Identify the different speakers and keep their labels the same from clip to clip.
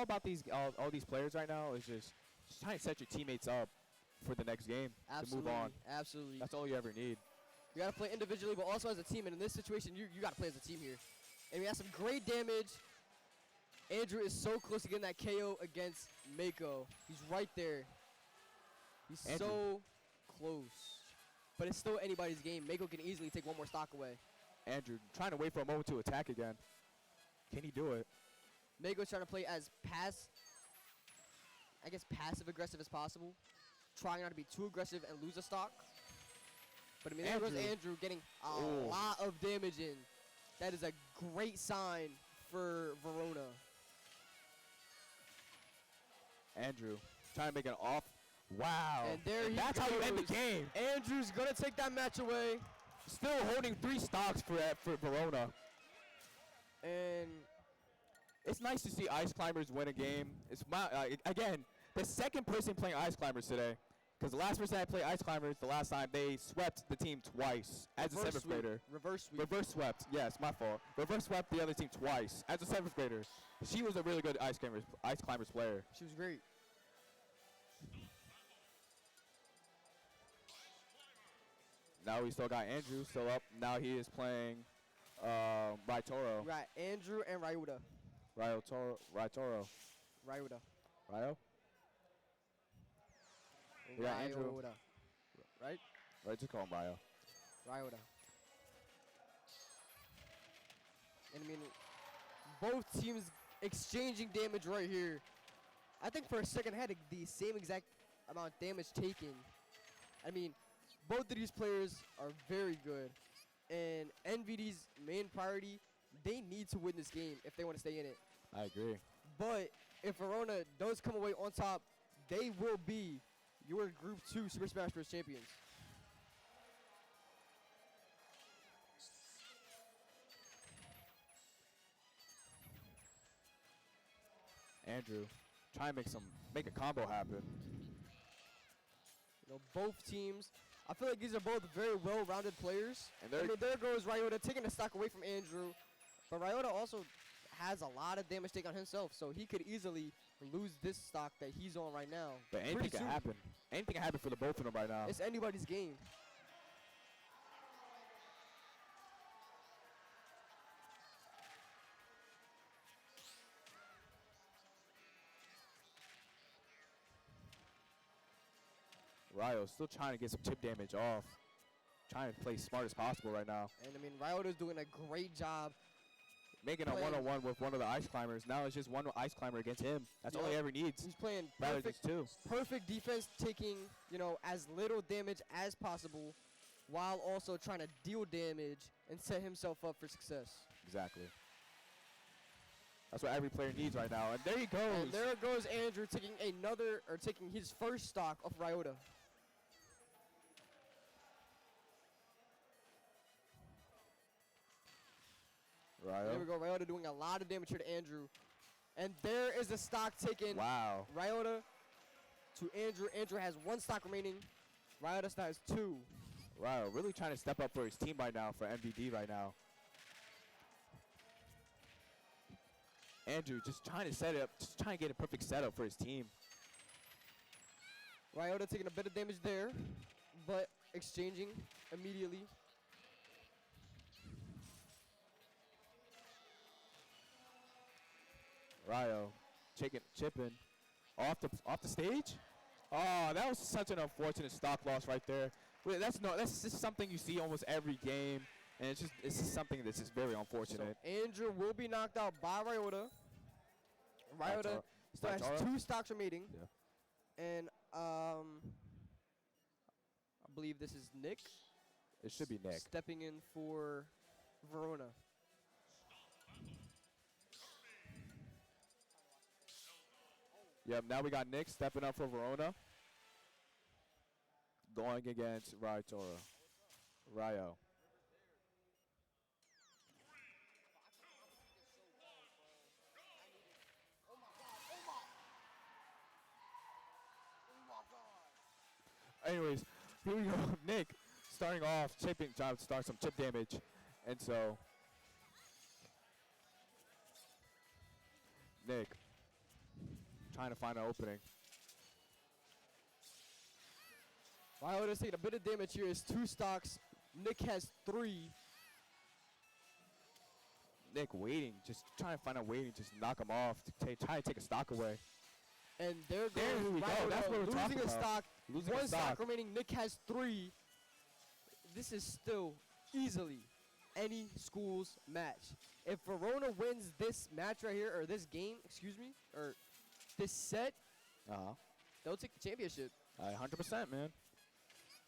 Speaker 1: all about all these players right now is just trying to set your teammates up for the next game to move on.
Speaker 2: Absolutely.
Speaker 1: That's all you ever need.
Speaker 2: You got to play individually, but also as a team. And in this situation, you got to play as a team here. And we have some great damage. Andrew is so close to getting that KO against Mako. He's right there. He's so close. But it's still anybody's game. Mako can easily take one more stock away.
Speaker 1: Andrew trying to wait for a moment to attack again. Can he do it?
Speaker 2: Mako's trying to play as passive-aggressive as possible. Trying not to be too aggressive and lose a stock. But I mean, there goes Andrew getting a lot of damage in. That is a great sign for Verona.
Speaker 1: Andrew trying to make an off. Wow.
Speaker 2: And there he
Speaker 1: that's
Speaker 2: goes.
Speaker 1: how you end the game.
Speaker 2: Andrew's going to take that match away.
Speaker 1: Still holding 3 stocks for Verona.
Speaker 2: And
Speaker 1: it's nice to see Ice Climbers win a game. It's again, the second person playing Ice Climbers today. Because the last person that played Ice Climbers, the last time, they swept the team twice as a 7th grader.
Speaker 2: Reverse sweep.
Speaker 1: Reverse swept. Yes, my fault. Reverse swept the other team twice as a 7th grader. She was a really good Ice Climbers player.
Speaker 2: She was great.
Speaker 1: Now we still got Andrew still up. Now he is playing Raitoro.
Speaker 2: Right, Andrew and Ryuta.
Speaker 1: Raitoro.
Speaker 2: Ryuta.
Speaker 1: Ryo? Yeah, Andrew.
Speaker 2: Right?
Speaker 1: Right, just call him Ryo.
Speaker 2: Ryuta. And I mean, both teams exchanging damage right here. I think for a second I had the same exact amount of damage taken. I mean, both of these players are very good. And NVD's main priority, they need to win this game if they want to stay in it.
Speaker 1: I agree.
Speaker 2: But if Verona does come away on top, they will be your Group 2 Super Smash Bros. Champions.
Speaker 1: Andrew, try and make a combo happen.
Speaker 2: You know, both teams, I feel like these are both very well-rounded players. And I mean, there goes Ryota taking the stock away from Andrew. But Ryota also has a lot of damage taken on himself, so he could easily lose this stock that he's on right now.
Speaker 1: But anything can happen. Anything can happen for the both of them right now.
Speaker 2: It's anybody's game.
Speaker 1: Ryo still trying to get some chip damage off. Trying to play smart as possible right now.
Speaker 2: And I mean, Ryota's doing a great job.
Speaker 1: Making a one-on-one with one of the Ice Climbers. Now it's just one Ice Climber against him. That's all he ever needs.
Speaker 2: He's playing
Speaker 1: perfect
Speaker 2: defense, taking, you know, as little damage as possible while also trying to deal damage and set himself up for success.
Speaker 1: Exactly. That's what every player needs right now. And there he goes.
Speaker 2: And there goes Andrew taking his first stock off Ryota.
Speaker 1: Ryo.
Speaker 2: There we go. Ryota doing a lot of damage here to Andrew. And there is the stock taken.
Speaker 1: Wow.
Speaker 2: Ryota to Andrew. Andrew has 1 stock remaining. Ryota still has 2.
Speaker 1: Ryo really trying to step up for his team right now, for MVD right now. Andrew just trying to set it up, just trying to get a perfect setup for his team.
Speaker 2: Ryota taking a bit of damage there, but exchanging immediately.
Speaker 1: Ryo chipping off the stage. Oh, that was such an unfortunate stock loss right there. That's just something you see almost every game, and it's just something that's just very unfortunate.
Speaker 2: So Andrew will be knocked out by Ryota. Ryota still has 2 stocks remaining.
Speaker 1: Yeah.
Speaker 2: And I believe this is Nick.
Speaker 1: It should be Nick.
Speaker 2: Stepping in for Verona.
Speaker 1: Yep, now we got Nick stepping up for Verona. Going against Ryo. Anyways, here we go. Nick starting off, trying to start some chip damage. And so, Nick trying to find an opening.
Speaker 2: Ryota's taking a bit of damage here. It's 2 stocks. Nick has 3.
Speaker 1: Nick waiting, just trying to find a way to just knock him off, try to take a stock away.
Speaker 2: And there goes
Speaker 1: There we go. That's what we're
Speaker 2: losing
Speaker 1: talking
Speaker 2: a
Speaker 1: about.
Speaker 2: stock.
Speaker 1: Losing
Speaker 2: 1
Speaker 1: a
Speaker 2: stock
Speaker 1: stock.
Speaker 2: remaining. Nick has 3. This is still easily any school's match. If Verona wins this match right here, or this game, excuse me, or this set, they'll take the championship.
Speaker 1: 100%, man.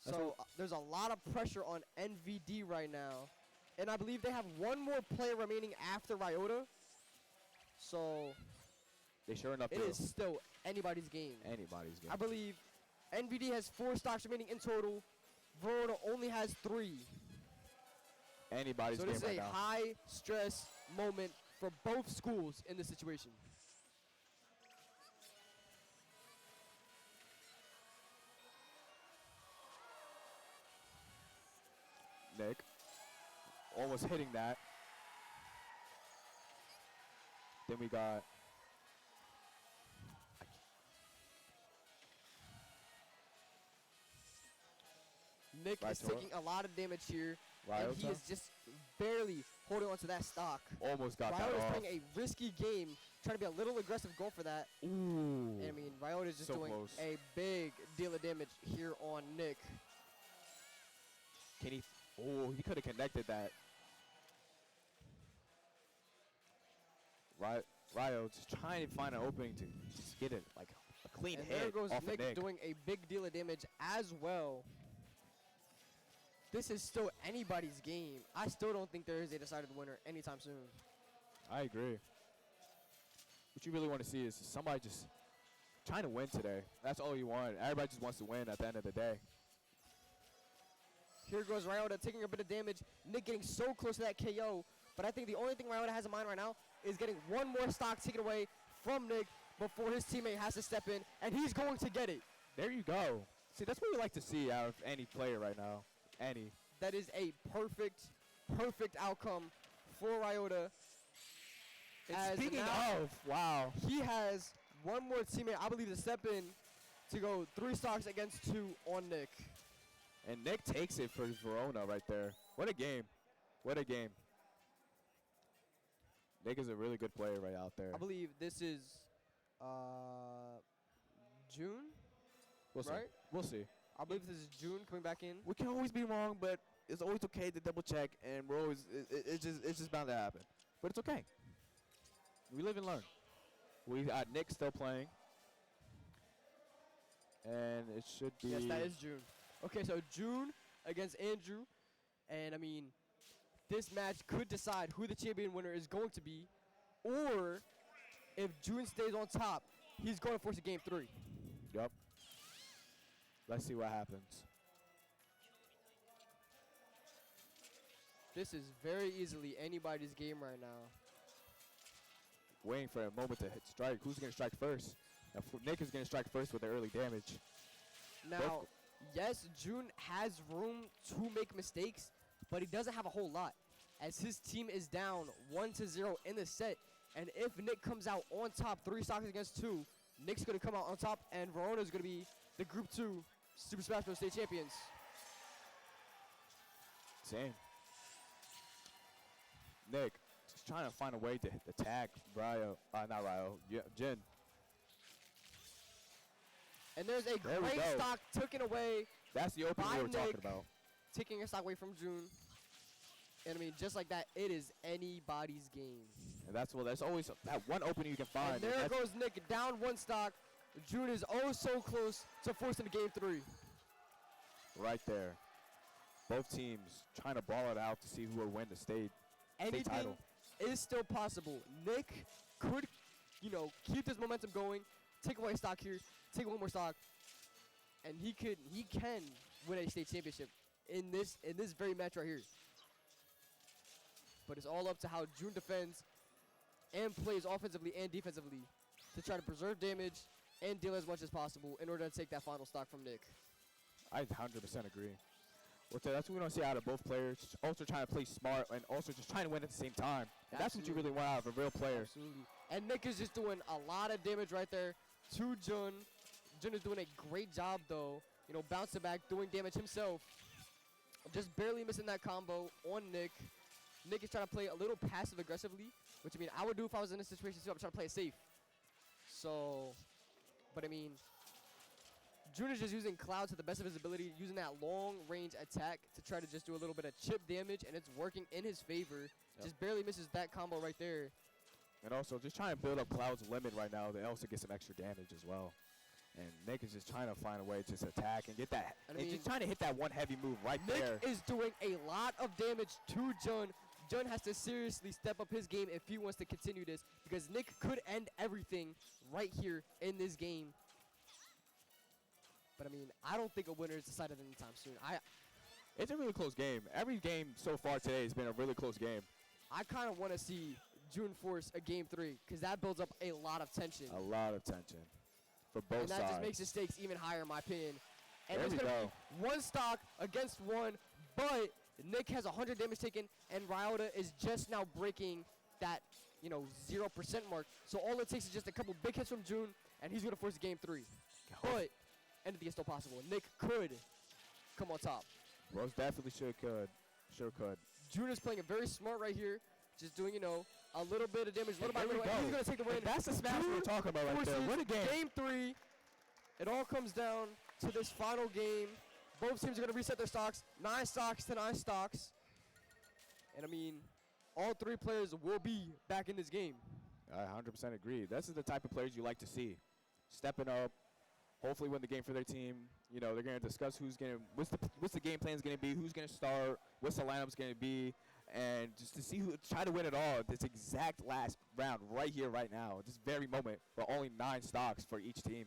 Speaker 1: That's
Speaker 2: So there's a lot of pressure on NVD right now. And I believe they have 1 more player remaining after Ryota. So
Speaker 1: They sure enough
Speaker 2: it
Speaker 1: do.
Speaker 2: is still anybody's game.
Speaker 1: Anybody's game.
Speaker 2: I believe NVD has 4 stocks remaining in total. Verona only has 3.
Speaker 1: Anybody's
Speaker 2: So
Speaker 1: game
Speaker 2: this is
Speaker 1: right
Speaker 2: a
Speaker 1: now.
Speaker 2: high stress moment for both schools in this situation.
Speaker 1: Nick almost hitting that. Then we got
Speaker 2: Nick is
Speaker 1: Ryota.
Speaker 2: taking a lot of damage here, and he
Speaker 1: Ryota.
Speaker 2: is just barely holding on to that stock.
Speaker 1: Almost got that
Speaker 2: Ryota's
Speaker 1: off.
Speaker 2: playing a risky game, trying to be a little aggressive going for that.
Speaker 1: Ooh.
Speaker 2: And I mean, Ryota's just
Speaker 1: So
Speaker 2: doing
Speaker 1: close.
Speaker 2: a big deal of damage here on Nick.
Speaker 1: Can he? Oh, he could have connected that. Ryo just trying to find an opening to just get it like a clean
Speaker 2: And
Speaker 1: hit
Speaker 2: there goes
Speaker 1: off of
Speaker 2: Nick,
Speaker 1: Nick.
Speaker 2: doing a big deal of damage as well. This is still anybody's game. I still don't think there is a decided winner anytime soon.
Speaker 1: I agree. What you really want to see is somebody just trying to win today. That's all you want. Everybody just wants to win at the end of the day.
Speaker 2: Here goes Ryota taking a bit of damage. Nick getting so close to that KO. But I think the only thing Ryota has in mind right now is getting 1 more stock taken away from Nick before his teammate has to step in. And he's going to get it.
Speaker 1: There you go. See, that's what we like to see out of any player right now. Any.
Speaker 2: That is a perfect outcome for Ryota.
Speaker 1: And
Speaker 2: As
Speaker 1: speaking
Speaker 2: now
Speaker 1: of, wow.
Speaker 2: he has 1 more teammate, I believe, to step in to go 3 stocks against 2 on Nick.
Speaker 1: And Nick takes it for Verona right there. What a game. What a game. Nick is a really good player right out there.
Speaker 2: I believe this is June,
Speaker 1: We'll see.
Speaker 2: right?
Speaker 1: We'll see.
Speaker 2: I believe this is June coming back in.
Speaker 1: We can always be wrong, but it's always okay to double check, and we're always it's just bound to happen. But it's okay. We live and learn. We got Nick still playing, and it should be.
Speaker 2: Yes, that is June. Okay, so June against Andrew, and I mean, this match could decide who the champion winner is going to be, or if June stays on top, he's going to force a game 3.
Speaker 1: Yep. Let's see what happens.
Speaker 2: This is very easily anybody's game right now.
Speaker 1: Waiting for a moment to hit strike. Who's gonna strike first? Now, Nick is gonna strike first with the early damage.
Speaker 2: Now, yes, June has room to make mistakes, but he doesn't have a whole lot, as his team is down 1-0 in the set. And if Nick comes out on top, 3 stocks against 2, Nick's going to come out on top, and Verona is going to be the Group 2 Super Smash Bros. State champions.
Speaker 1: Same. Nick just trying to find a way to hit the tag. Not Ryo. Yeah, Jin.
Speaker 2: And there's a
Speaker 1: There we
Speaker 2: great
Speaker 1: go.
Speaker 2: stock taken away,
Speaker 1: That's the opening
Speaker 2: by
Speaker 1: we were talking
Speaker 2: Nick.
Speaker 1: about.
Speaker 2: taking a stock away from June. And I mean, just like that, it is anybody's game.
Speaker 1: And that's always that one opening you can find.
Speaker 2: And there goes Nick down 1 stock. June is oh so close to forcing the game 3.
Speaker 1: Right there. Both teams trying to ball it out to see who will win the state
Speaker 2: Anything
Speaker 1: title.
Speaker 2: is still possible. Nick could, keep this momentum going, take away stock here, take 1 more stock, and he can win a state championship in this very match right here. But it's all up to how June defends and plays offensively and defensively to try to preserve damage and deal as much as possible in order to take that final stock from Nick.
Speaker 1: I 100% agree. Well, so that's what we don't see out of both players. Also trying to play smart and also just trying to win at the same time. And that's what you really want out of a real player.
Speaker 2: Absolutely. And Nick is just doing a lot of damage right there to Jun. Jun is doing a great job, though. You know, bouncing back, doing damage himself. Just barely missing that combo on Nick. Nick is trying to play a little passive aggressively, which I mean I would do if I was in this situation too. I'm trying to play it safe. So, but I mean, Jun is just using Cloud to the best of his ability, using that long range attack to try to just do a little bit of chip damage, and it's working in his favor.
Speaker 1: Yep.
Speaker 2: Just barely misses that combo right there.
Speaker 1: And also just trying to build up Cloud's limit right now. They also get some extra damage as well. And Nick is just trying to find a way to just attack and get that.
Speaker 2: I
Speaker 1: And
Speaker 2: mean,
Speaker 1: just trying to hit that one heavy move right
Speaker 2: Nick
Speaker 1: there.
Speaker 2: is doing a lot of damage to Jun. Jun has to seriously step up his game if he wants to continue this, because Nick could end everything right here in this game. But I mean, I don't think a winner is decided anytime soon.
Speaker 1: It's a really close game. Every game so far today has been a really close game.
Speaker 2: I kind of want to see Jun force a game 3, because that builds up a lot of tension.
Speaker 1: A lot of tension for both
Speaker 2: And that
Speaker 1: sides.
Speaker 2: just makes the stakes even higher, in my opinion. And
Speaker 1: There
Speaker 2: it's
Speaker 1: we
Speaker 2: going to
Speaker 1: go.
Speaker 2: be one stock against one, but Nick has 100 damage taken, and Ryota is just now breaking that, 0% mark. So all it takes is just a couple big hits from Jun, and he's going to force game 3. But anything is still possible. Nick could come on top.
Speaker 1: Most definitely could. Sure could.
Speaker 2: Jun is playing it very smart right here, just doing, a little bit of damage, little by
Speaker 1: there we
Speaker 2: little. And
Speaker 1: go.
Speaker 2: he's going to take the win.
Speaker 1: And that's the smash we were talking about right there.
Speaker 2: Forces
Speaker 1: What a game.
Speaker 2: Game 3. It all comes down to this final game. Both teams are going to reset their stocks. 9 stocks to 9 stocks. And I mean, all 3 players will be back in this game.
Speaker 1: I 100% agree. This is the type of players you like to see. Stepping up, hopefully win the game for their team. They're going to discuss what's the game plan is going to be, who's going to start, what's the lineup's going to be, and just to see try to win it all. This exact last round right here, right now, this very moment, but only 9 stocks for each team.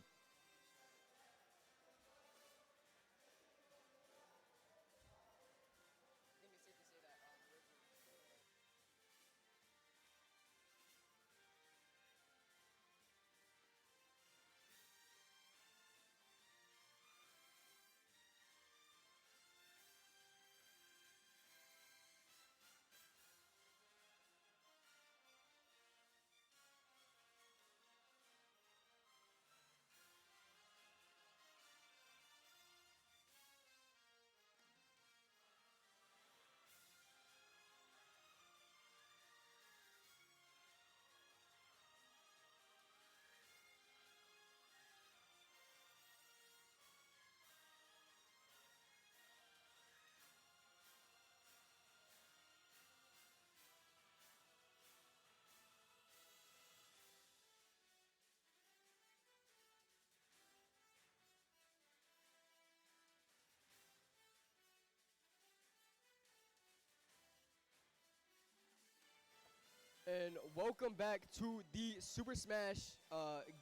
Speaker 2: And welcome back to the Super Smash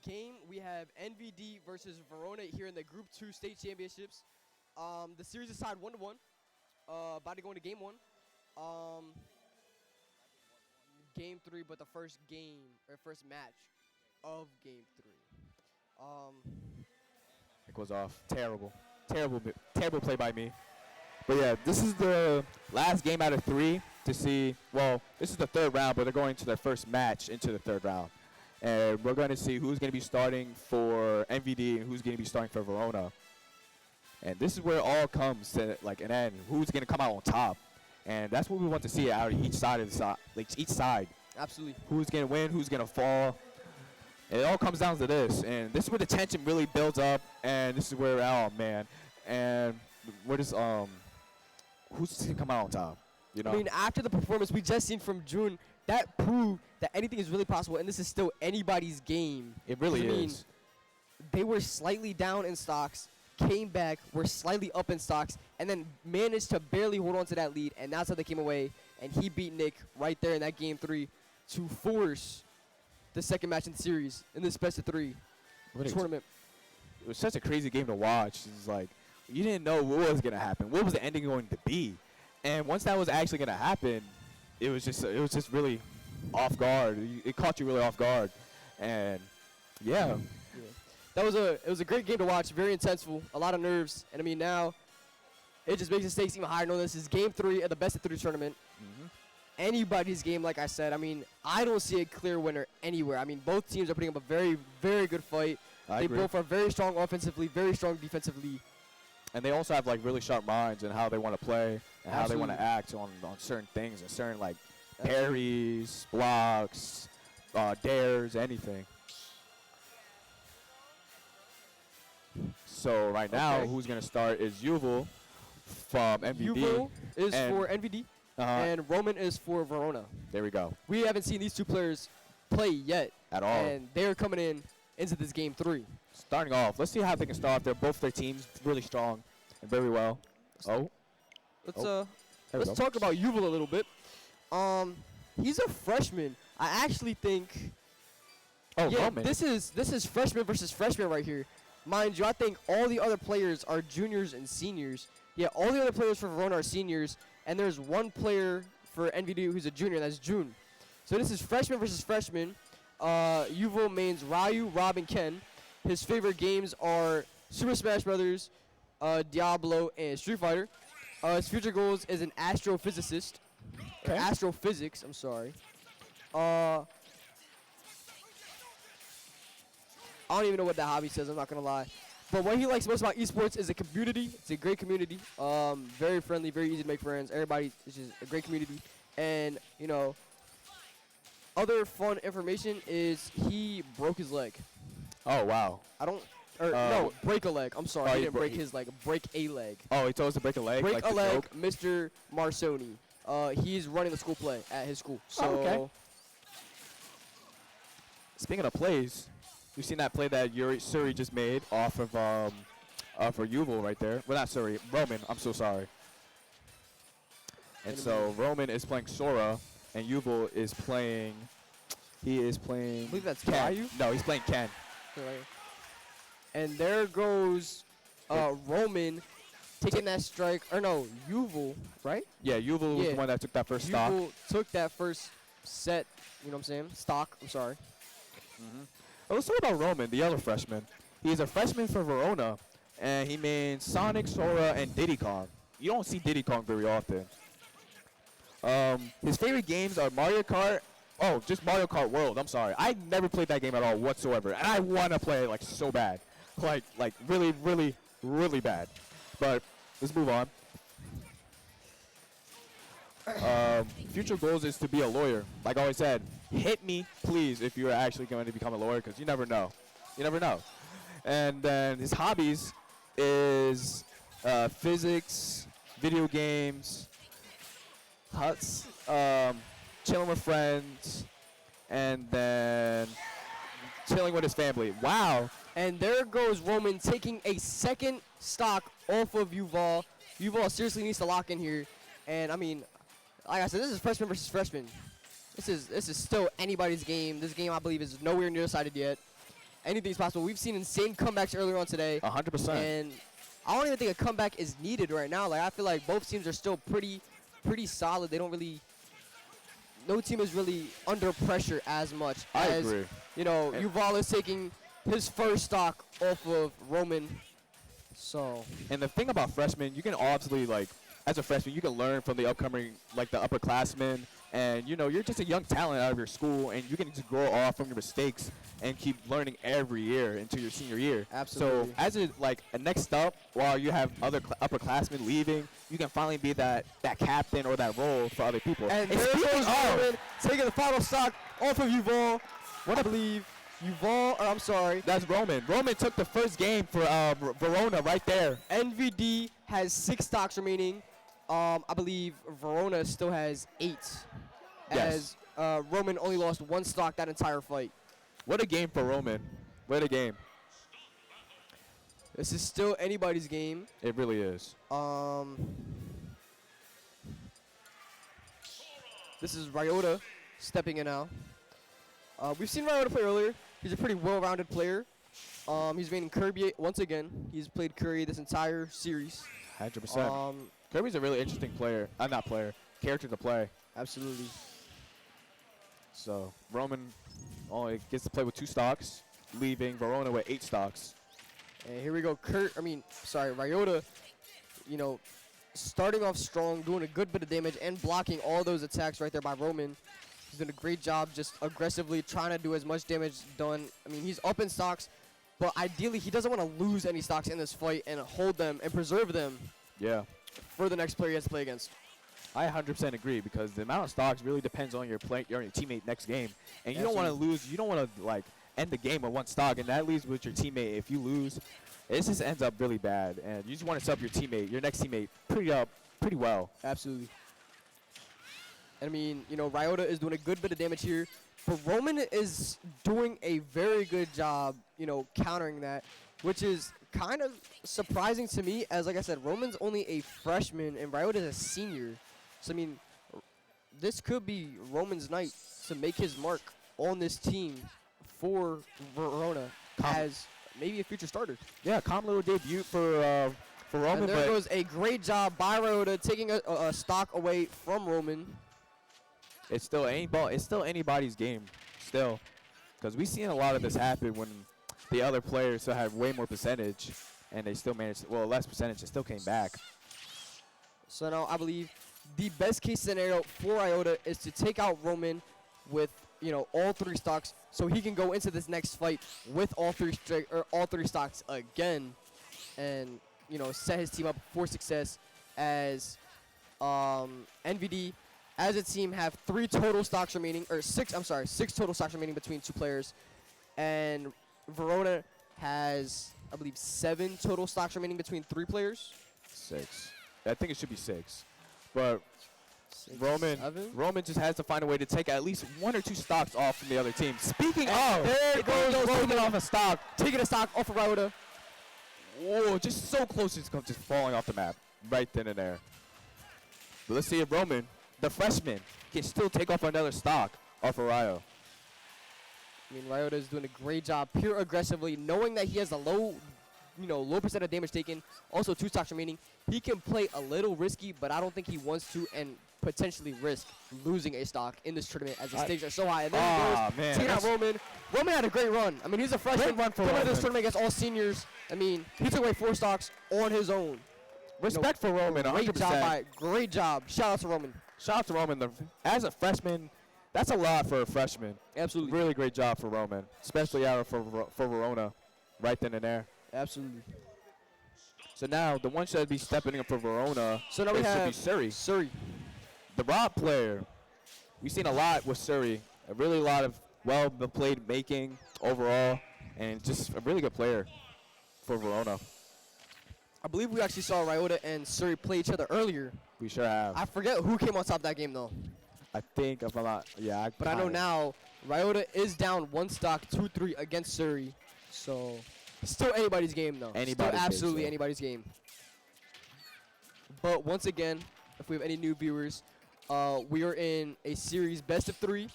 Speaker 2: game. We have NVD versus Verona here in the Group 2 State Championships. The series is tied 1-1. About to go into game 1. Game 3, but the first match of game 3.
Speaker 1: It was off. Terrible play by me. But yeah, this is the last game out of 3 to see. Well, this is the 3rd round, but they're going to their first match into the 3rd round. And we're going to see who's going to be starting for MVD and who's going to be starting for Verona. And this is where it all comes to like an end. Who's going to come out on top? And that's what we want to see out of each side each side.
Speaker 2: Absolutely.
Speaker 1: Who's going to win? Who's going to fall? And it all comes down to this. And this is where the tension really builds up. And this is where, oh man. And what is who's going to come out on top?
Speaker 2: I mean, after the performance we just seen from Jun, that proved that anything is really possible, and this is still anybody's game.
Speaker 1: It really is.
Speaker 2: They were slightly down in stocks, came back, were slightly up in stocks, and then managed to barely hold on to that lead, and that's how they came away. And he beat Nick right there in that game 3 to force the second match in the series in this best of 3 tournament.
Speaker 1: It was such a crazy game to watch. It's like you didn't know what was going to happen. What was the ending going to be? And once that was actually going to happen, it was just really off guard. It caught you really off guard. And yeah.
Speaker 2: It was a great game to watch, very intenseful, a lot of nerves. And I mean, now it just makes the stakes even higher knowing this is game 3 of the best of 3 tournament. anybody's game, like I said. I mean, I don't see a clear winner anywhere. I mean, both teams are putting up a very, very good fight.
Speaker 1: I
Speaker 2: They
Speaker 1: agree.
Speaker 2: both are very strong offensively, very strong defensively.
Speaker 1: And they also have like really sharp minds and how they want to play and how they want to
Speaker 2: Absolutely.
Speaker 1: act on certain things and certain like parries, blocks, dares, anything. So right now,
Speaker 2: Okay.
Speaker 1: who's gonna start is Yuval from MVD.
Speaker 2: Yuval is
Speaker 1: and-
Speaker 2: for NVD,
Speaker 1: Uh-huh.
Speaker 2: and Roman is for Verona.
Speaker 1: There we go.
Speaker 2: We haven't seen these two players play yet,
Speaker 1: At all.
Speaker 2: and they're coming into this game 3.
Speaker 1: Starting off, let's see how they can start off. They're both their teams really strong and very well. Oh,
Speaker 2: Let's
Speaker 1: there we
Speaker 2: let's
Speaker 1: go.
Speaker 2: talk about Yuval a little bit. He's a freshman. I actually think
Speaker 1: Oh,
Speaker 2: yeah,
Speaker 1: Roman.
Speaker 2: this is freshman versus freshman right here. Mind you, I think all the other players are juniors and seniors. Yeah, all the other players for Verona are seniors, and there's one player for NVD who's a junior, and that's June. So this is freshman versus freshman. Yuval mains Ryu, Rob, and Ken. His favorite games are Super Smash Brothers, Diablo, and Street Fighter. His future goals is an astrophysicist. Or
Speaker 1: Okay.
Speaker 2: astrophysics, I'm sorry. I don't even know what that hobby says, I'm not going to lie. But what he likes most about esports is the community. It's a great community. Very friendly, very easy to make friends. Everybody, it's just a great community. And, you know, other fun information is he broke his leg.
Speaker 1: Oh, wow.
Speaker 2: No, break a leg. I'm sorry,
Speaker 1: oh,
Speaker 2: he
Speaker 1: he
Speaker 2: didn't
Speaker 1: bro-
Speaker 2: break his leg. Break a leg.
Speaker 1: Oh, he told us to break a leg.
Speaker 2: Break
Speaker 1: like
Speaker 2: a
Speaker 1: the
Speaker 2: leg,
Speaker 1: joke?
Speaker 2: Mr. Marsoni. He's running the school play at his school. So,
Speaker 1: okay. Speaking of plays, you've seen that play that Suri just made off of for Yuval right there. Well, not Suri, Roman. I'm so sorry. And so Roman is playing Sora, and Yuval is playing. He is playing.
Speaker 2: I believe that's
Speaker 1: Ken.
Speaker 2: Ryu.
Speaker 1: No, he's playing Ken.
Speaker 2: And there goes Roman taking that strike. Or no, Yuval, right?
Speaker 1: Yeah, Yuval was
Speaker 2: Yeah.
Speaker 1: the one that took that first stock.
Speaker 2: Yuval took that first set, you know what I'm saying? Stock, I'm sorry.
Speaker 1: Well, let's talk about Roman, the other freshman. He's a freshman for Verona, and he means Sonic, Sora, and Diddy Kong. You don't see Diddy Kong very often. His favorite games are Mario Kart. Oh, just Mario Kart World. I'm sorry. I never played that game at all whatsoever, and I want to play it like so bad, like really, really, really bad. But let's move on. Future goals is to be a lawyer. Like I always said, hit me, please, if you're actually going to become a lawyer, because you never know. You never know. And then his hobbies is physics, video games, huts, chilling with friends, and then chilling with his family. Wow.
Speaker 2: And there goes Roman taking a second stock off of Yuval. Yuval seriously needs to lock in here. And I mean, like I said, this is freshman versus freshman. This is still anybody's game. This game, I believe, is nowhere near decided yet. Anything's possible. We've seen insane comebacks earlier on today.
Speaker 1: 100%.
Speaker 2: And I don't even think a comeback is needed right now. Like, I feel like both teams are still pretty solid. They don't really, no team is really under pressure as much
Speaker 1: I
Speaker 2: as,
Speaker 1: agree.
Speaker 2: you know,
Speaker 1: And-
Speaker 2: Yuval is taking his first stock off of Roman. So,
Speaker 1: And the thing about freshmen, you can obviously, like, as a freshman, you can learn from the upcoming, like, the upperclassmen. And, you know, you're just a young talent out of your school, and you can just grow off from your mistakes and keep learning every year into your senior year.
Speaker 2: Absolutely.
Speaker 1: So, as a, like, a next step, while you have other upperclassmen leaving, you can finally be that captain or that role for other people.
Speaker 2: and
Speaker 1: And
Speaker 2: there
Speaker 1: speaking
Speaker 2: goes
Speaker 1: of-
Speaker 2: Roman taking the final stock off of Yuval. What I believe, Yuval, or I'm sorry,
Speaker 1: That's Roman. Roman took the first game for Verona right there.
Speaker 2: NVD has 6 stocks remaining. I believe Verona still has 8.
Speaker 1: Yes.
Speaker 2: As Roman only lost 1 stock that entire fight.
Speaker 1: What a game for Roman. What a game.
Speaker 2: This is still anybody's game.
Speaker 1: It really is.
Speaker 2: This is Ryota stepping in now. We've seen Ryota play earlier. He's a pretty well-rounded player. He's been in Kirby once again. He's played Curry this entire series.
Speaker 1: 100%. Kirby's a really interesting player. Not player. Character to play.
Speaker 2: Absolutely.
Speaker 1: So Roman only gets to play with 2 stocks, leaving Verona with 8 stocks.
Speaker 2: And here we go. Ryota, you know, starting off strong, doing a good bit of damage, and blocking all those attacks right there by Roman. He's doing a great job just aggressively trying to do as much damage done. I mean, he's up in stocks, but ideally he doesn't want to lose any stocks in this fight and hold them and preserve them
Speaker 1: Yeah.
Speaker 2: for the next player he has to play against.
Speaker 1: I 100% agree because the amount of stocks really depends on your teammate next game, and you don't want to
Speaker 2: Absolutely.
Speaker 1: lose. You don't want to like end the game with one stock, and that leaves with your teammate. If you lose, it just ends up really bad, and you just want to set up your next teammate pretty well.
Speaker 2: Absolutely. I mean, you know, Ryota is doing a good bit of damage here, but Roman is doing a very good job, you know, countering that, which is kind of surprising to me as, like I said, Roman's only a freshman and Ryota is a senior. So, I mean, this could be Roman's night to make his mark on this team for Verona as maybe a future starter.
Speaker 1: Yeah, calm little debut for Roman,
Speaker 2: And there
Speaker 1: but
Speaker 2: goes a great job by Ryota taking a stock away from Roman.
Speaker 1: it's still anybody's game, still, because we've seen a lot of this happen when the other players still have way more percentage, and they still managed, less percentage, and still came back.
Speaker 2: So now I believe the best case scenario for Iota is to take out Roman with, you know, all 3 stocks, so he can go into this next fight with all three stocks again, and, you know, set his team up for success as NVD as a team have 3 total stocks remaining, or 6 total stocks remaining between 2 players, and Verona has, I believe, 7 total stocks remaining between 3 players.
Speaker 1: 6. I think it should be 6. But
Speaker 2: 6,
Speaker 1: Roman
Speaker 2: 7?
Speaker 1: Roman just has to find a way to take at least 1 or 2 stocks off from the other team. Speaking of,
Speaker 2: there goes
Speaker 1: Roman off a stock.
Speaker 2: Taking a stock off of Ryota.
Speaker 1: Whoa, just so close to just falling off the map right then and there. But let's see if Roman, the freshman, can still take off another stock off of Ryo.
Speaker 2: I mean, Ryota is doing a great job, pure aggressively, knowing that he has a low percent of damage taken, also 2 stocks remaining. He can play a little risky, but I don't think he wants to and potentially risk losing a stock in this tournament as the stakes are so high. And then he goes, taking out Roman. Roman had a great run. I mean, he's a freshman.
Speaker 1: Great run for
Speaker 2: coming to
Speaker 1: Roman.
Speaker 2: this tournament against all seniors. I mean, he took away 4 stocks on his own.
Speaker 1: Respect for Roman, 100%.
Speaker 2: Great job. Shout out to Roman.
Speaker 1: Shout out to Roman. As a freshman, that's a lot for a freshman.
Speaker 2: Absolutely.
Speaker 1: Really great job for Roman, especially out for Verona right then and there.
Speaker 2: Absolutely.
Speaker 1: So now the one should be stepping up for Verona.
Speaker 2: So now we
Speaker 1: should
Speaker 2: have
Speaker 1: be Surrey.
Speaker 2: Surrey.
Speaker 1: The Rob player. We've seen a lot with Surrey. A really lot of well-played making overall, and just a really good player for Verona.
Speaker 2: I believe we actually saw Ryota and Surrey play each other earlier.
Speaker 1: We sure have.
Speaker 2: I forget who came on top that game, though.
Speaker 1: I think if I'm not, yeah.
Speaker 2: But I know now Ryota is down 1 stock, 2-3 against Surrey. So still anybody's game, though.
Speaker 1: Anybody's
Speaker 2: still
Speaker 1: game,
Speaker 2: absolutely
Speaker 1: so.
Speaker 2: anybody's game. But once again, if we have any new viewers, we are in a series best of 3.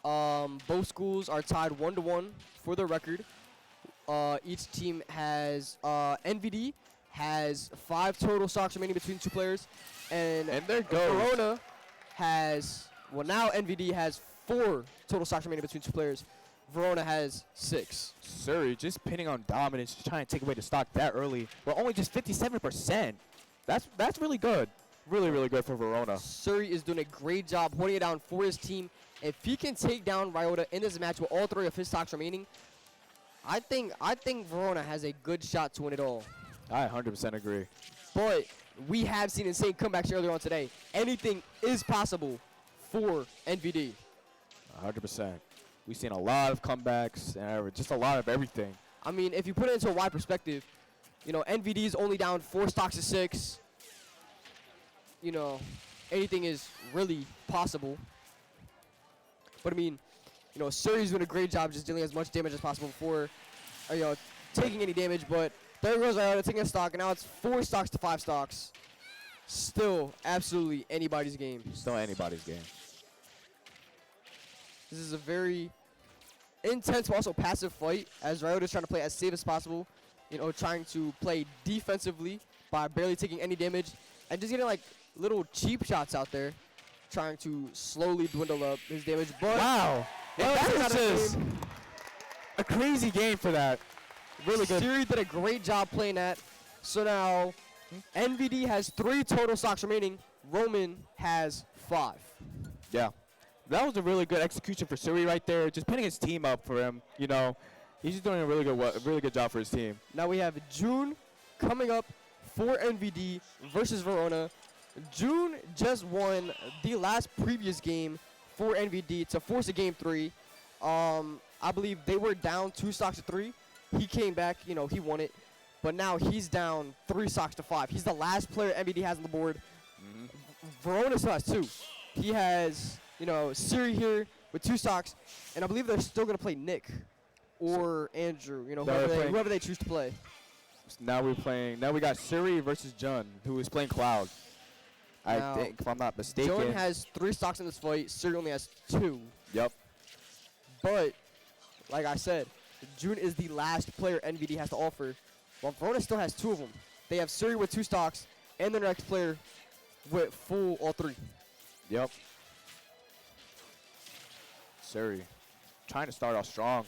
Speaker 2: Both schools are tied 1-1 for the record. Each team has NVD has 5 total stocks remaining between 2 players, and
Speaker 1: there goes.
Speaker 2: Verona has now NVD has 4 total stocks remaining between 2 players. Verona has 6.
Speaker 1: Surrey just pinning on dominance, just trying to take away the stock that early. We're only just 57%. That's really good. Really, really good for Verona.
Speaker 2: Surrey is doing a great job holding it down for his team. If he can take down Ryota in this match with all 3 of his stocks remaining, I think Verona has a good shot to win it all.
Speaker 1: I 100% agree.
Speaker 2: But we have seen insane comebacks earlier on today. Anything is possible for NVD.
Speaker 1: 100%. We've seen a lot of comebacks and just a lot of everything.
Speaker 2: I mean, if you put it into a wide perspective, you know, NVD is only down 4 stocks to 6. You know, anything is really possible. But I mean, you know, Surrey's doing a great job just dealing as much damage as possible before, you know, taking any damage. But there goes Iota taking a stock, and now it's 4 stocks to 5 stocks. Still, absolutely anybody's game.
Speaker 1: Still anybody's game.
Speaker 2: This is a very intense but also passive fight as Ryota's trying to play as safe as possible. You know, trying to play defensively by barely taking any damage and just getting like little cheap shots out there, trying to slowly dwindle up his damage. But
Speaker 1: Wow. That is just a crazy game for that. Really good.
Speaker 2: Siri did a great job playing that. So now NVD has 3 total stocks remaining. Roman has 5.
Speaker 1: Yeah. That was a really good execution for Suri right there. Just pinning his team up for him. You know, he's just doing a really good job for his team.
Speaker 2: Now we have June coming up for NVD versus Verona. June just won the last previous game for NVD to force a game 3. I believe they were down 2 stocks to 3. He came back, you know, he won it. But now he's down 3 stocks to 5. He's the last player NVD has on the board. Verona still has 2. He has, you know, Siri here with 2 stocks, and I believe they're still going to play Nick or Andrew, you know, whoever they choose to play.
Speaker 1: Now we got Suri versus Jun, who is playing Cloud. I think, if I'm not mistaken.
Speaker 2: Jun has 3 stocks in this fight. Siri only has 2.
Speaker 1: Yep.
Speaker 2: But, like I said, June is the last player NVD has to offer. While Verona still has 2 of them. They have Suri with 2 stocks, and the next player with full all 3.
Speaker 1: Yep. Suri trying to start off strong.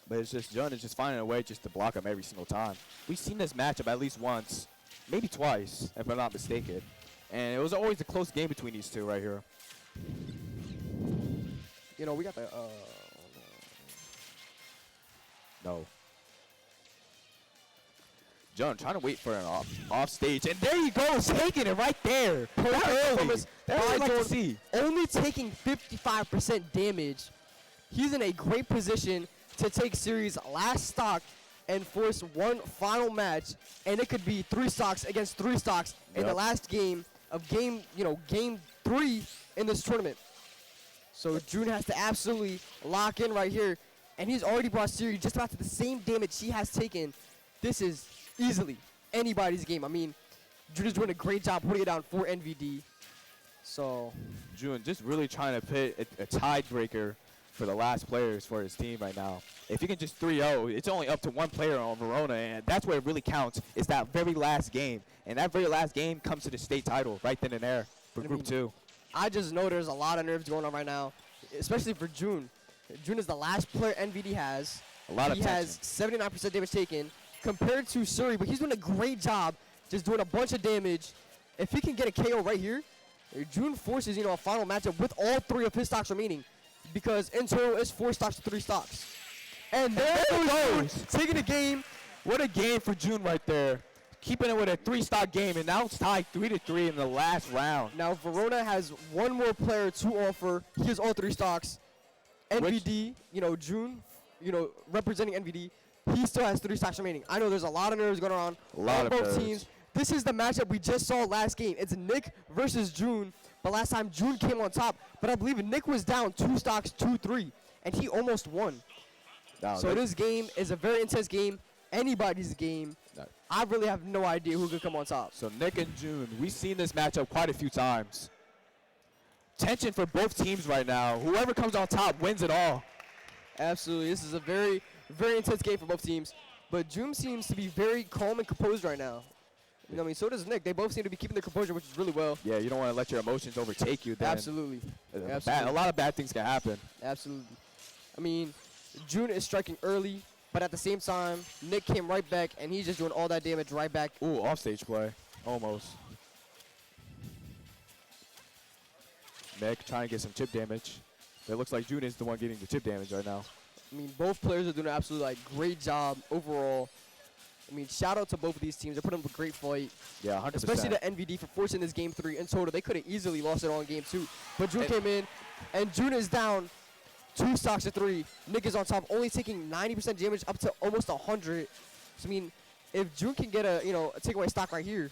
Speaker 1: But it's just Jun is just finding a way just to block him every single time. We've seen this matchup at least once, maybe twice, if I'm not mistaken. And it was always a close game between these two right here.
Speaker 2: You know, we got the,
Speaker 1: No. Jun trying to wait for an off stage, and there he goes, taking it right there. That was like to see.
Speaker 2: Only taking 55% damage. He's in a great position to take series last stock and force one final match, and it could be 3 stocks against 3 stocks in the last game of game 3 in this tournament. So June has to absolutely lock in right here, and he's already brought Siri just about to the same damage he has taken. This is easily anybody's game. I mean, June is doing a great job putting it down for NVD. So
Speaker 1: June just really trying to pit a tiebreaker for the last players for his team right now. If he can just 3-0, it's only up to 1 player on Verona, and that's where it really counts, is that very last game. And that very last game comes to the state title right then and there for Group 2.
Speaker 2: I just know there's a lot of nerves going on right now, especially for June. June is the last player NVD has. He has 79% damage taken compared to Suri, but he's doing a great job just doing a bunch of damage. If he can get a KO right here, June forces, a final matchup with all 3 of his stocks remaining, because in total it's 4 stocks to 3 stocks. And there he goes, taking the game.
Speaker 1: What a game for June right there. Keeping it with a 3-stock game, and now it's tied 3-3 in the last round.
Speaker 2: Now Verona has 1 more player to offer. He has all 3 stocks. NVD, June, representing NVD, he still has 3 stocks remaining. I know there's a lot of nerves going on both teams. This is the matchup we just saw last game. It's Nick versus June, but last time June came on top. But I believe Nick was down 2 stocks, 2-3, and he almost won. So this game is a very intense game, anybody's game. I really have no idea who could come on top.
Speaker 1: So Nick and June, we've seen this matchup quite a few times. Tension for both teams right now. Whoever comes on top wins it all.
Speaker 2: Absolutely. This is a very, very intense game for both teams. But June seems to be very calm and composed right now. So does Nick. They both seem to be keeping their composure, which is really well.
Speaker 1: Yeah, you don't want to let your emotions overtake you. Then
Speaker 2: Absolutely.
Speaker 1: A lot of bad things can happen.
Speaker 2: Absolutely. June is striking early, but at the same time, Nick came right back, and he's just doing all that damage right back.
Speaker 1: Ooh, offstage play. Almost. Nick trying to get some chip damage. It looks like June is the one getting the chip damage right now.
Speaker 2: Both players are doing an absolutely great job overall. Shout out to both of these teams. They're putting up a great fight.
Speaker 1: Yeah, 100%.
Speaker 2: Especially to NVD for forcing this game 3 in total. They could have easily lost it all in game 2. But June came in, and June is down 2 stocks to 3. Nick is on top, only taking 90% damage up to almost 100. So, if June can get a takeaway stock right here,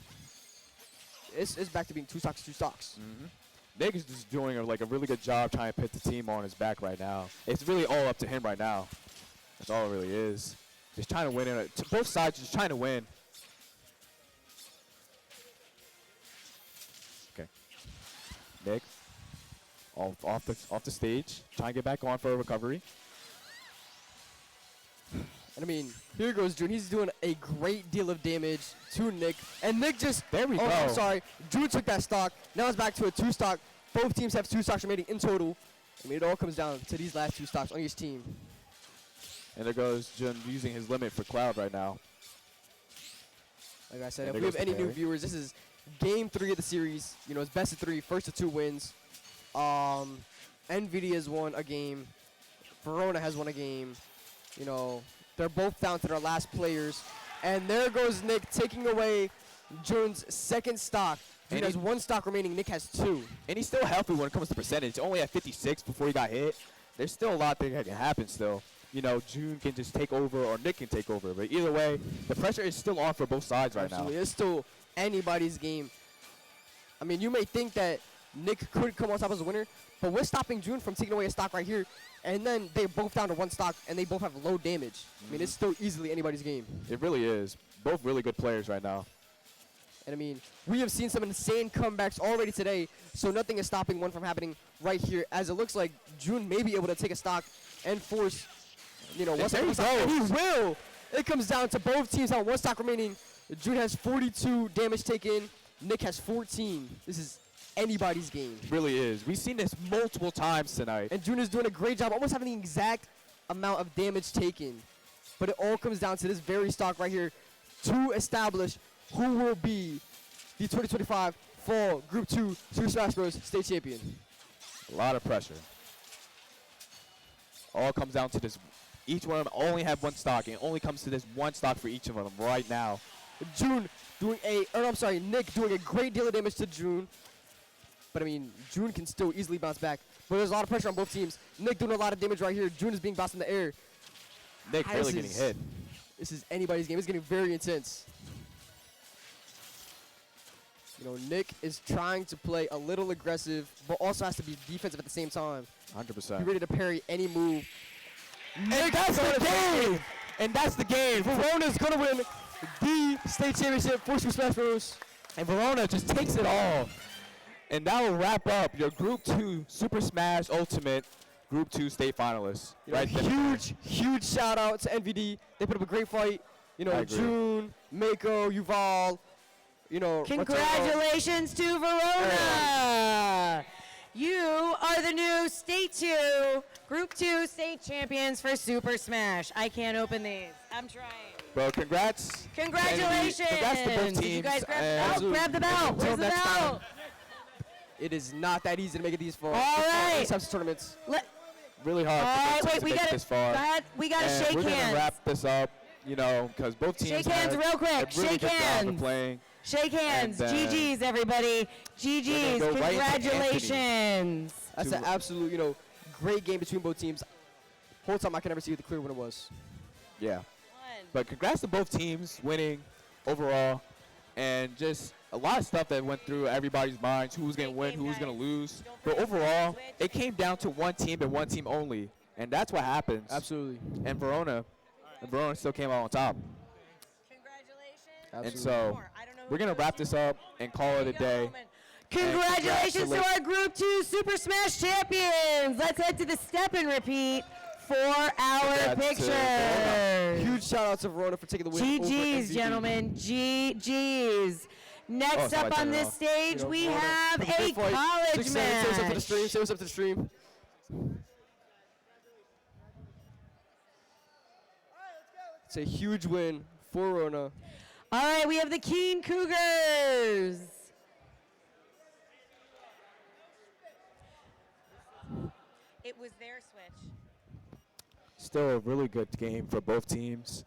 Speaker 2: it's back to being 2 stocks to 2 stocks.
Speaker 1: Nick is just doing a really good job trying to put the team on his back right now. It's really all up to him right now. That's all it really is. Just trying to win it. Both sides just trying to win. Okay. Nick, off the stage, trying to get back on for a recovery.
Speaker 2: And here goes June. He's doing a great deal of damage to Nick. And Nick just,
Speaker 1: there we go.
Speaker 2: I'm sorry. June took that stock. Now it's back to a 2 stock. Both teams have 2 stocks remaining in total. It all comes down to these last 2 stocks on each team.
Speaker 1: And there goes Jun using his limit for Cloud right now.
Speaker 2: Like I said,
Speaker 1: And
Speaker 2: if
Speaker 1: there
Speaker 2: we have
Speaker 1: goes
Speaker 2: any
Speaker 1: the
Speaker 2: new
Speaker 1: parry.
Speaker 2: viewers, this is game 3 of the series. You know, it's best of 3, first of 2 wins. NVIDIA has won a game. Verona has won a game. You know, they're both down to their last players. And there goes Nick taking away June's second stock. June
Speaker 1: And
Speaker 2: has
Speaker 1: he-
Speaker 2: 1 stock remaining. Nick has 2.
Speaker 1: And he's still healthy when it comes to percentage. Only at 56 before he got hit. There's still a lot of things that can happen still. You know, June can just take over or Nick can take over. But either way, the pressure is still on for both sides right
Speaker 2: Absolutely.
Speaker 1: now.
Speaker 2: It's still anybody's game. I mean, you may think that Nick could come on top as a winner, but we're stopping June from taking away a stock right here. And then they're both down to 1 stock, and they both have low damage. I mean, it's still easily anybody's game.
Speaker 1: It really is. Both really good players right now.
Speaker 2: And I mean, we have seen some insane comebacks already today, so nothing is stopping one from happening right here, as it looks like June may be able to take a stock and force, you know,
Speaker 1: There he
Speaker 2: stock. And he
Speaker 1: goes.
Speaker 2: will. It comes down to both teams have 1 stock remaining. June has 42 damage taken. Nick has 14. This is anybody's game.
Speaker 1: Really is. We've seen this multiple times tonight.
Speaker 2: And June is doing a great job, almost having the exact amount of damage taken. But it all comes down to this very stock right here to establish who will be the 2025 Fall Group 2 Super Smash Bros. State Champion.
Speaker 1: A lot of pressure. All comes down to this. Each one of them only have 1 stock, and it only comes to this 1 stock for each of them right now.
Speaker 2: Nick doing a great deal of damage to June. But I mean, June can still easily bounce back. But there's a lot of pressure on both teams. Nick doing a lot of damage right here. June is being bounced in the air.
Speaker 1: Nick
Speaker 2: This
Speaker 1: barely getting
Speaker 2: is-
Speaker 1: hit.
Speaker 2: This is anybody's game. It's getting very intense. You know, Nick is trying to play a little aggressive, but also has to be defensive at the same time.
Speaker 1: 100%.
Speaker 2: Be ready to parry any move.
Speaker 1: And that's the game! And that's the game!
Speaker 2: Verona's gonna win the state championship for Super Smash Bros.
Speaker 1: And Verona just takes it all. And that will wrap up your Group 2 Super Smash Ultimate Group 2 state finalists.
Speaker 2: You know,
Speaker 1: Right there.
Speaker 2: huge shout out to NVD. They put up a great fight. You
Speaker 1: I
Speaker 2: know,
Speaker 1: agree.
Speaker 2: June, Mako, Yuval, you know. Rattolo.
Speaker 3: Congratulations to Verona! You are the new State 2, Group 2 state champions for Super Smash. I can't open these. I'm trying.
Speaker 1: Well, congrats.
Speaker 3: Congratulations!
Speaker 1: Congrats to both teams.
Speaker 3: Did you guys grab the
Speaker 1: and-
Speaker 3: belt? Grab the belt.
Speaker 1: Until
Speaker 3: Where's the
Speaker 1: next time.
Speaker 3: belt?
Speaker 2: It is not that easy to make it these far.
Speaker 3: All right.
Speaker 2: These types of tournaments.
Speaker 1: Really hard
Speaker 3: All
Speaker 1: for
Speaker 3: right,
Speaker 1: both
Speaker 3: wait,
Speaker 1: teams to
Speaker 3: we
Speaker 1: make it
Speaker 3: gotta,
Speaker 1: this far.
Speaker 3: we gotta
Speaker 1: And
Speaker 3: shake
Speaker 1: we're
Speaker 3: hands.
Speaker 1: gonna wrap this up, you know, because both teams
Speaker 3: Shake hands
Speaker 1: had
Speaker 3: real quick.
Speaker 1: a really
Speaker 3: Shake
Speaker 1: good job of
Speaker 3: hands.
Speaker 1: playing.
Speaker 3: Shake hands.
Speaker 1: And,
Speaker 3: GG's, everybody. GG's.
Speaker 1: go right into
Speaker 3: Congratulations.
Speaker 2: That's an absolute, you know, great game between both teams. Whole time I can never see who the clear winner was.
Speaker 1: Yeah. But congrats to both teams winning overall, and just a lot of stuff that went through everybody's minds, who was going to win, who was going to lose. But overall, it came down to one team and one team only, and that's what happens.
Speaker 2: Absolutely.
Speaker 1: And Verona still came out on top.
Speaker 3: Congratulations.
Speaker 1: And
Speaker 2: Absolutely.
Speaker 1: so we're going to wrap this up and call it a day.
Speaker 3: Congratulations to our Group 2 Super Smash champions. Let's head to the step and repeat for our
Speaker 1: Congrats to Verona.
Speaker 3: picture.
Speaker 2: Huge shout out to Verona for taking the win. over
Speaker 3: GG's,
Speaker 2: MVP.
Speaker 3: gentlemen. GG's. Next
Speaker 1: sorry,
Speaker 3: up
Speaker 1: turn
Speaker 3: on
Speaker 1: it
Speaker 3: this
Speaker 1: off.
Speaker 3: stage,
Speaker 2: You know,
Speaker 3: we
Speaker 2: Verona
Speaker 3: have
Speaker 2: with
Speaker 3: a
Speaker 2: great fight.
Speaker 3: college
Speaker 2: 6-7, say what's up to the stream.
Speaker 3: match.
Speaker 2: Say what's up to the stream. It's a huge win for Verona.
Speaker 3: All right, we have the Keene Cougars. It was their switch.
Speaker 1: Still a really good game for both teams.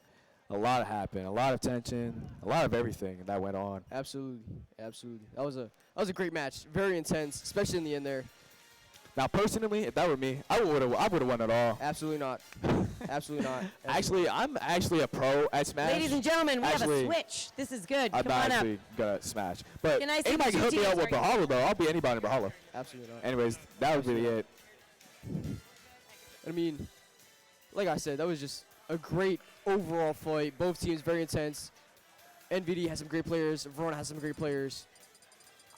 Speaker 1: A lot happened, a lot of tension, a lot of everything that went on.
Speaker 2: Absolutely, absolutely. That was a great match. Very intense, especially in the end there.
Speaker 1: Now, personally, if that were me, I would have won it all.
Speaker 2: Absolutely not. Absolutely not.
Speaker 1: Actually, I'm actually a pro at Smash.
Speaker 3: Ladies and gentlemen, we have a
Speaker 1: Actually,
Speaker 3: switch. This is good.
Speaker 1: I'm
Speaker 3: Come on up.
Speaker 1: actually good at Smash. But
Speaker 3: Can I see
Speaker 1: anybody
Speaker 3: the
Speaker 1: can
Speaker 3: two
Speaker 1: hook me up
Speaker 3: teams
Speaker 1: with
Speaker 3: right
Speaker 1: Brawler, though. I'll be anybody in Brawler.
Speaker 2: Absolutely not.
Speaker 1: Anyways, that was really it.
Speaker 2: I mean, like I said, that was just a great overall fight. Both teams very intense. NVD has some great players. Verona has some great players.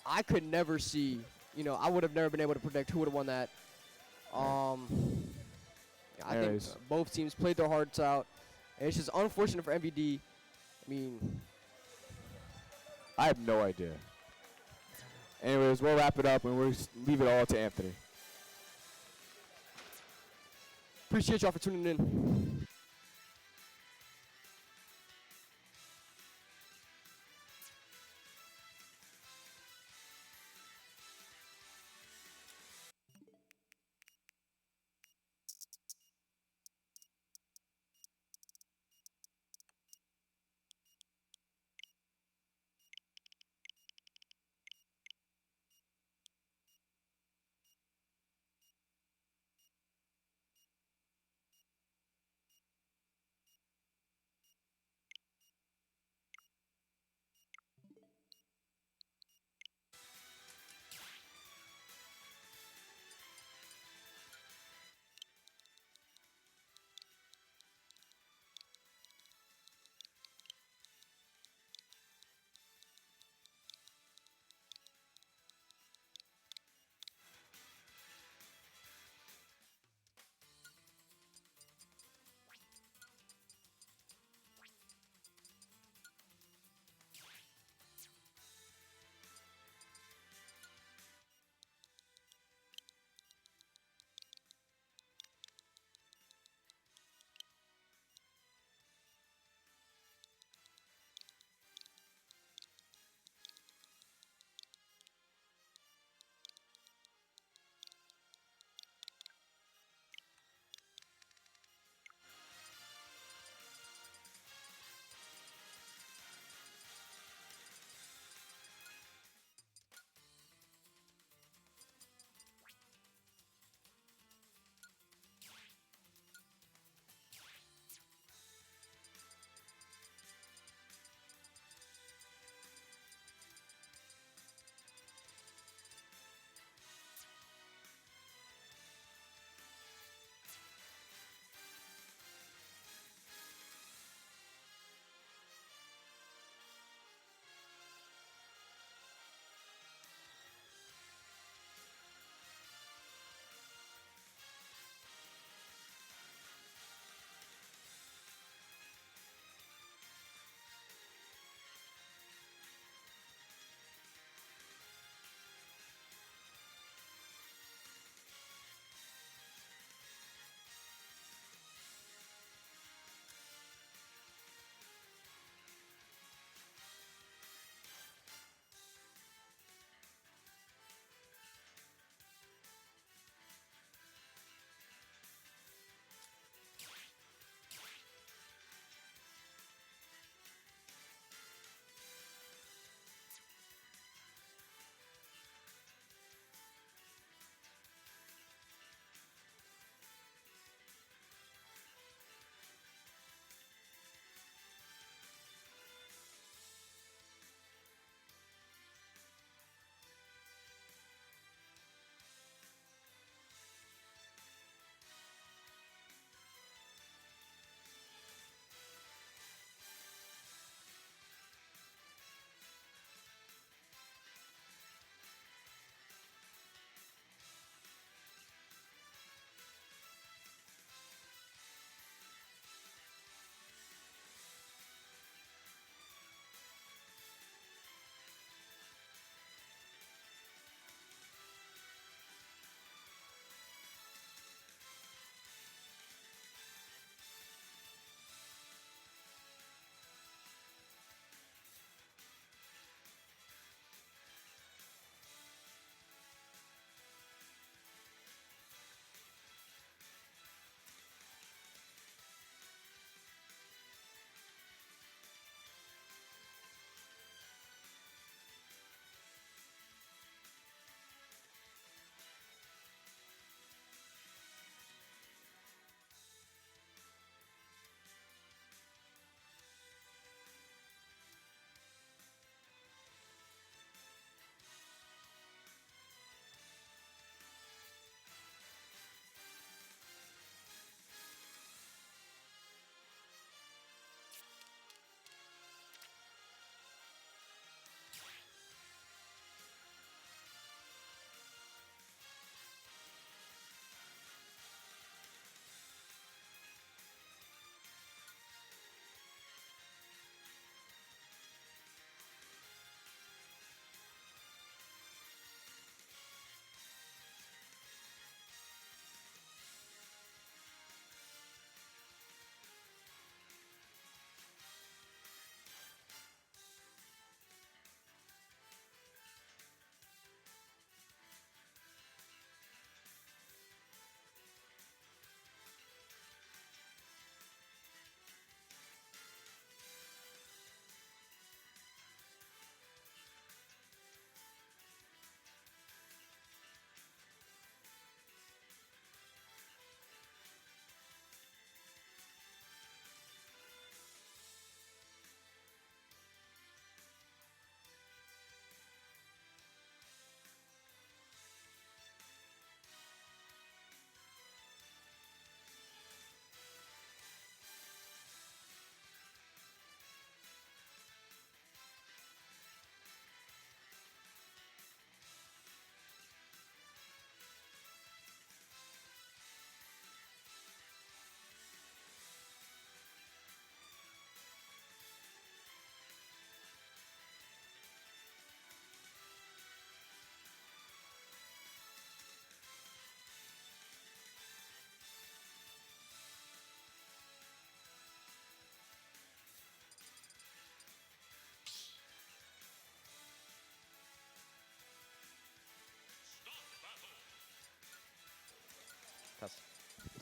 Speaker 2: I could never see, you know, I would have never been able to predict who would have won that. I think
Speaker 1: Anyways.
Speaker 2: both teams played their hearts out. And it's just unfortunate for NVD. I mean,
Speaker 1: I have no idea. Anyways, we'll wrap it up and we'll leave it all to Anthony.
Speaker 2: appreciate y'all for tuning in.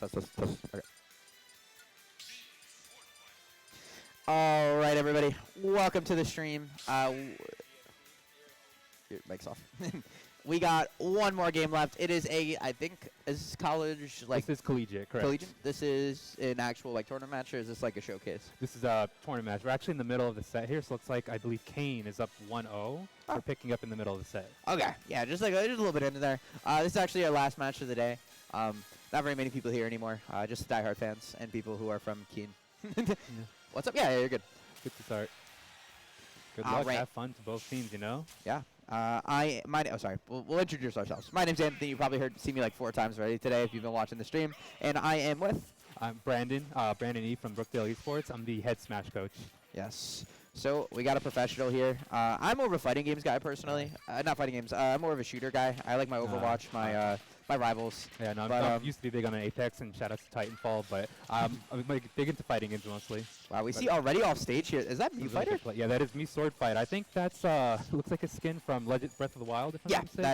Speaker 4: test. Okay. All right, everybody. Welcome to the stream. Your mic's off. We got one more game left. It is I think, is college, like...
Speaker 5: This is collegiate, correct.
Speaker 4: Collegiate? This is an actual, like, tournament match, or is this, like, a showcase?
Speaker 5: This is a tournament match. We're actually in the middle of the set here, so it's like, I believe Kane is up 1-0. We're picking up in the middle of the set.
Speaker 4: Okay. Yeah, just a little bit into there. This is actually our last match of the day. Not very many people here anymore. Just diehard fans and people who are from Keene.
Speaker 5: Yeah.
Speaker 4: What's up? Yeah, you're good.
Speaker 5: Good to start. Good
Speaker 4: All
Speaker 5: luck.
Speaker 4: right.
Speaker 5: Have fun to both teams, you know?
Speaker 4: Yeah. Sorry. We'll introduce ourselves. My name's Anthony. You probably see me like 4 times already today if you've been watching the stream. And I am with...
Speaker 5: I'm Brandon E. from Brookdale Esports. I'm the head Smash coach.
Speaker 4: Yes. So we got a professional here. I'm more of a fighting games guy personally. Not fighting games. I'm more of a shooter guy. I like my Overwatch, my rivals.
Speaker 5: Yeah, no,
Speaker 4: But,
Speaker 5: I used to be big on Apex, and shout out to Titanfall, but I'm big into fighting games mostly.
Speaker 4: Wow, we see already off stage here. Is that
Speaker 5: This
Speaker 4: Mew
Speaker 5: is really
Speaker 4: Fighter?
Speaker 5: good play. Yeah, that is me Sword Fight. I think that's looks like a skin from Breath of the Wild, if I'm
Speaker 4: Yeah,
Speaker 5: not mistaken.
Speaker 4: that